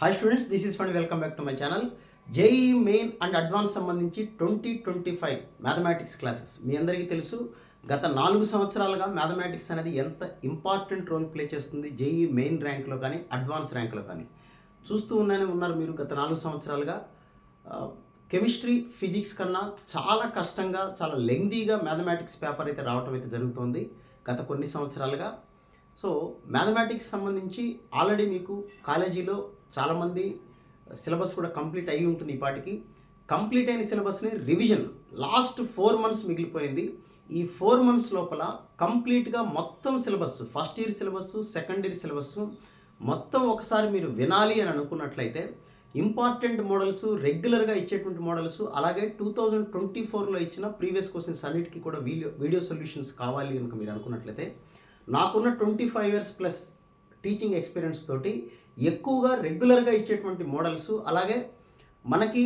Hi students, this is fund welcome back to my channel. JEE main and advance సంబంధించి 2025 mathematics classes మీ అందరికీ తెలుసు. గత 4 సంవత్సరాలుగా mathematics అనేది ఎంత ఇంపార్టెంట్ రోల్ ప్లే చేస్తుంది జేఈ మెయిన్ ర్యాంక్లో కానీ అడ్వాన్స్ ర్యాంక్లో కానీ చూస్తూ ఉన్నారు. మీరు గత 4 సంవత్సరాలుగా కెమిస్ట్రీ ఫిజిక్స్ కన్నా చాలా కష్టంగా, చాలా లెంగ్దీగా మ్యాథమెటిక్స్ పేపర్ అయితే రావటం అయితే జరుగుతుంది గత కొన్ని సంవత్సరాలుగా. సో మ్యాథమెటిక్స్ సంబంధించి ఆల్రెడీ మీకు కాలేజీలో చాలామంది సిలబస్ కూడా కంప్లీట్ అయ్యి ఉంటుంది. ఈ పాటికి కంప్లీట్ అయిన సిలబస్ని రివిజన్ లాస్ట్ 4 months మిగిలిపోయింది. ఈ 4 months లోపల కంప్లీట్గా మొత్తం syllabus, first year syllabus, second year syllabus మొత్తం ఒకసారి మీరు వినాలి అని అనుకున్నట్లయితే ఇంపార్టెంట్ మోడల్స్, రెగ్యులర్గా ఇచ్చేటువంటి మోడల్స్, అలాగే 2024లో ఇచ్చిన ప్రీవియస్ క్వశ్చన్స్ అన్నిటికీ కూడా వీడియో సొల్యూషన్స్ కావాలి కనుక మీరు అనుకున్నట్లయితే నాకున్న 25 years ప్లస్ టీచింగ్ ఎక్స్పీరియన్స్ తోటి ఎక్కువగా రెగ్యులర్గా ఇచ్చేటువంటి మోడల్స్, అలాగే మనకి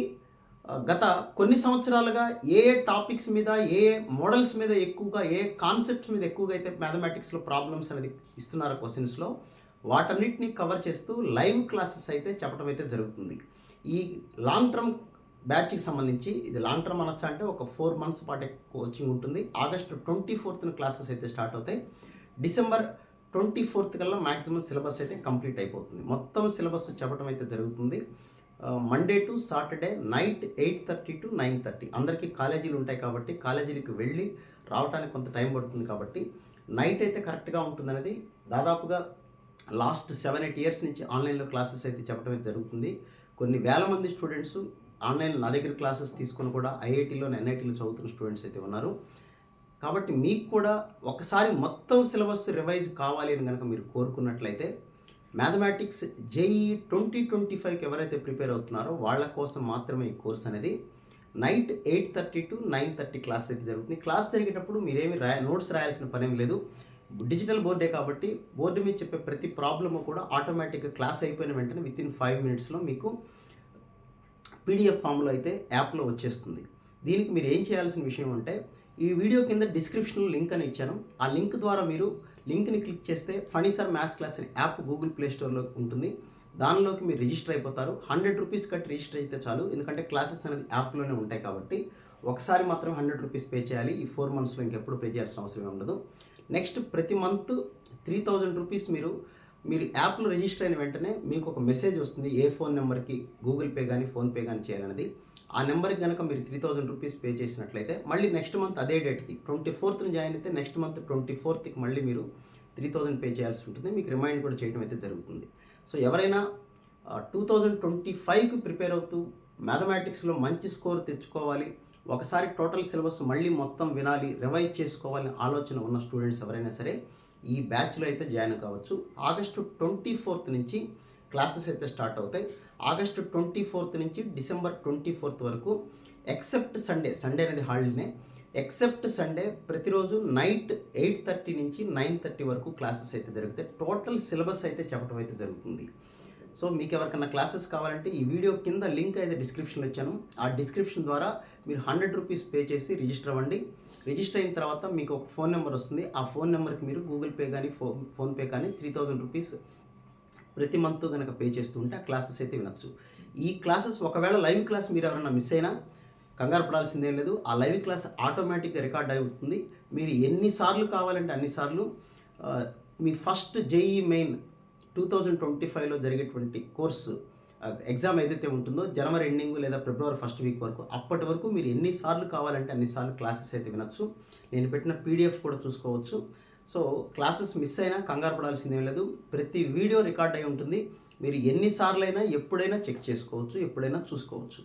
గత కొన్ని సంవత్సరాలుగా ఏ టాపిక్స్ మీద, ఏ మోడల్స్ మీద ఎక్కువగా, ఏ కాన్సెప్ట్స్ మీద ఎక్కువగా అయితే మ్యాథమెటిక్స్లో ప్రాబ్లమ్స్ అనేది ఇస్తున్నారు క్వశ్చన్స్లో, వాటన్నిటిని కవర్ చేస్తూ లైవ్ క్లాసెస్ అయితే చెప్పడం అయితే జరుగుతుంది. ఈ లాంగ్ టర్మ్ బ్యాచ్కి సంబంధించి, ఇది లాంగ్ టర్మ్ అనొచ్చా అంటే ఒక 4 months పాటే కోచింగ్ ఉంటుంది. August 24th క్లాసెస్ అయితే స్టార్ట్ అవుతాయి. December 24th కల్లా మ్యాక్సిమం సిలబస్ అయితే కంప్లీట్ అయిపోతుంది. మొత్తం సిలబస్ చెప్పడం అయితే జరుగుతుంది. Monday to Saturday night 8:30 to 9:30 అందరికీ కాలేజీలు ఉంటాయి కాబట్టి కాలేజీలకు వెళ్ళి రావడానికి కొంత టైం పడుతుంది కాబట్టి నైట్ అయితే కరెక్ట్గా ఉంటుందనేది దాదాపుగా లాస్ట్ 7-8 years నుంచి ఆన్లైన్లో క్లాసెస్ అయితే చెప్పడం అయితే జరుగుతుంది. కొన్ని వేల మంది స్టూడెంట్స్ ఆన్లైన్లో నా దగ్గర క్లాసెస్ తీసుకొని కూడా ఐఐటీలో, ఎన్ఐటీలో చదువుతున్న స్టూడెంట్స్ అయితే ఉన్నారు. కాబట్టి మీకు కూడా ఒకసారి మొత్తం సిలబస్ రివైజ్ కావాలి అని కనుక మీరు కోరుకున్నట్లయితే మ్యాథమెటిక్స్ జేఈ 2025కి ఎవరైతే ప్రిపేర్ అవుతున్నారో వాళ్ళ కోసం మాత్రమే ఈ కోర్స్ అనేది నైట్ 8:30 to 9:30 క్లాస్ అయితే జరుగుతుంది. క్లాస్ జరిగేటప్పుడు మీరేమి నోట్స్ రాయాల్సిన పనేం లేదు. డిజిటల్ బోర్డే కాబట్టి బోర్డు మీద చెప్పే ప్రతి ప్రాబ్లము కూడా ఆటోమేటిక్గా క్లాస్ అయిపోయిన వెంటనే వితిన్ 5 minutesలో మీకు పీడిఎఫ్ ఫామ్లో అయితే యాప్లో వచ్చేస్తుంది. దీనికి మీరు ఏం చేయాల్సిన విషయం అంటే, ఈ వీడియో కింద డిస్క్రిప్షన్లో లింక్ అని ఇచ్చాను. ఆ లింక్ ద్వారా మీరు లింక్ని క్లిక్ చేస్తే ఫణిసర్ మ్యాథ్స్ క్లాస్ అనే యాప్ గూగుల్ ప్లే స్టోర్లో ఉంటుంది. దానిలోకి మీరు రిజిస్టర్ అయిపోతారు. 100 rupees కట్టి రిజిస్టర్ అయితే చాలు. ఎందుకంటే క్లాసెస్ అనేది యాప్లోనే ఉంటాయి కాబట్టి ఒకసారి మాత్రం 100 rupees పే చేయాలి. ఈ 4 monthsలో ఇంకెప్పుడు పే చేయాల్సిన అవసరం ఉండదు. నెక్స్ట్ ప్రతి మంత్ 3000 rupees మీరు యాప్లో రిజిస్టర్ అయిన వెంటనే మీకు ఒక మెసేజ్ వస్తుంది, ఏ ఫోన్ నెంబర్కి గూగుల్ పే కానీ ఫోన్పే కానీ చేయాలనేది. ఆ నెంబర్కి కనుక మీరు 3000 rupees పే చేసినట్లయితే మళ్ళీ నెక్స్ట్ మంత్ అదే డేట్కి 24th జాయిన్ అయితే నెక్స్ట్ మంత్ 24th మళ్ళీ మీరు 3000 పే చేయాల్సి ఉంటుంది. మీకు రిమైండ్ కూడా చేయడం అయితే జరుగుతుంది. సో ఎవరైనా 2025కి ప్రిపేర్ అవుతూ మ్యాథమెటిక్స్లో మంచి స్కోర్ తెచ్చుకోవాలి, ఒకసారి టోటల్ సిలబస్ మళ్ళీ మొత్తం వినాలి, రివైజ్ చేసుకోవాలని ఆలోచన ఉన్న స్టూడెంట్స్ ఎవరైనా సరే ఈ బ్యాచ్లో అయితే జాయిన్ కావచ్చు. August 24th నుంచి క్లాసెస్ అయితే స్టార్ట్ అవుతాయి. August 24th నుంచి December 24th వరకు, ఎక్సెప్ట్ సండే అనేది హాలిడేనే, ఎక్సెప్ట్ సండే ప్రతిరోజు నైట్ 8:30 నుంచి 9:30 వరకు క్లాసెస్ అయితే జరుగుతాయి. టోటల్ సిలబస్ అయితే చెప్పడం అయితే జరుగుతుంది. సో మీకు ఎవరికైనా క్లాసెస్ కావాలంటే ఈ వీడియో కింద లింక్ అయితే డిస్క్రిప్షన్లో ఇచ్చాను. ఆ డిస్క్రిప్షన్ ద్వారా మీరు 100 rupees పే చేసి రిజిస్టర్ అవ్వండి. రిజిస్టర్ అయిన తర్వాత మీకు ఒక ఫోన్ నెంబర్ వస్తుంది. ఆ ఫోన్ నెంబర్కి మీరు గూగుల్ పే కానీ ఫోన్పే కానీ 3000 rupees ప్రతి మంత్ కనుక పే చేస్తూ ఉంటే ఆ క్లాసెస్ అయితే వినొచ్చు. ఈ క్లాసెస్ ఒకవేళ లైవ్ క్లాస్ మీరు ఎవరైనా మిస్ అయినా కంగారు పడాల్సిందేం లేదు. ఆ లైవ్ క్లాస్ ఆటోమేటిక్గా రికార్డ్ అవుతుంది. మీరు ఎన్నిసార్లు కావాలంటే అన్నిసార్లు మీ ఫస్ట్ జేఈ మెయిన్ 2025లో జరిగేటువంటి కోర్సు ఎగ్జామ్ ఏదైతే ఉంటుందో జనవరి ఎండింగ్ లేదా February 1st week వరకు, అప్పటి వరకు మీరు ఎన్నిసార్లు కావాలంటే అన్నిసార్లు క్లాసెస్ అయితే వినొచ్చు. నేను పెట్టిన పీడిఎఫ్ కూడా చూసుకోవచ్చు. సో క్లాసెస్ మిస్ అయినా కంగారు పడాల్సిందేం లేదు. ప్రతి వీడియో రికార్డ్ అయి ఉంటుంది. మీరు ఎన్నిసార్లు అయినా ఎప్పుడైనా చెక్ చేసుకోవచ్చు, ఎప్పుడైనా చూసుకోవచ్చు.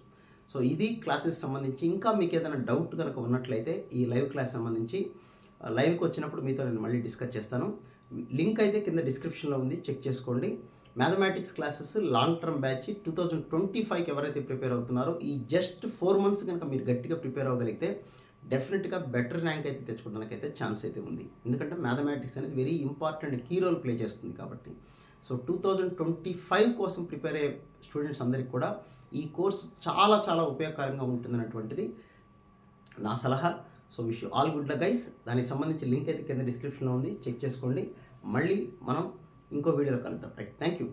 సో ఇది క్లాసెస్ సంబంధించి. ఇంకా మీకు ఏదైనా డౌట్ కనుక ఉన్నట్లయితే ఈ లైవ్ క్లాస్ సంబంధించి లైవ్కి వచ్చినప్పుడు మీతో నేను మళ్ళీ డిస్కస్ చేస్తాను. లింక్ అయితే కింద డిస్క్రిప్షన్లో ఉంది, చెక్ చేసుకోండి. Mathematics classes long term batch 2025కి ఎవరైతే ప్రిపేర్ అవుతున్నారో ఈ జస్ట్ 4 months కనుక మీరు గట్టిగా ప్రిపేర్ అవ్వగలిగితే డెఫినెట్గా బెటర్ ర్యాంక్ అయితే తెచ్చుకోవడానికి అయితే ఛాన్స్ అయితే ఉంది. ఎందుకంటే మ్యాథమెటిక్స్ అనేది very important key role play చేస్తుంది కాబట్టి. సో 2025 కోసం ప్రిపేర్ అయ్యే స్టూడెంట్స్ అందరికీ కూడా ఈ కోర్స్ చాలా చాలా ఉపయోగకరంగా ఉంటుందన్నటువంటిది నా సలహా. So wish you all good luck guys. దానికి సంబంధించి లింక్ అయితే కింద డిస్క్రిప్షన్లో ఉంది, చెక్ చేసుకోండి. మళ్ళీ మనం ఇంకో వీడియోలో కలుద్దాం. Right, thank you.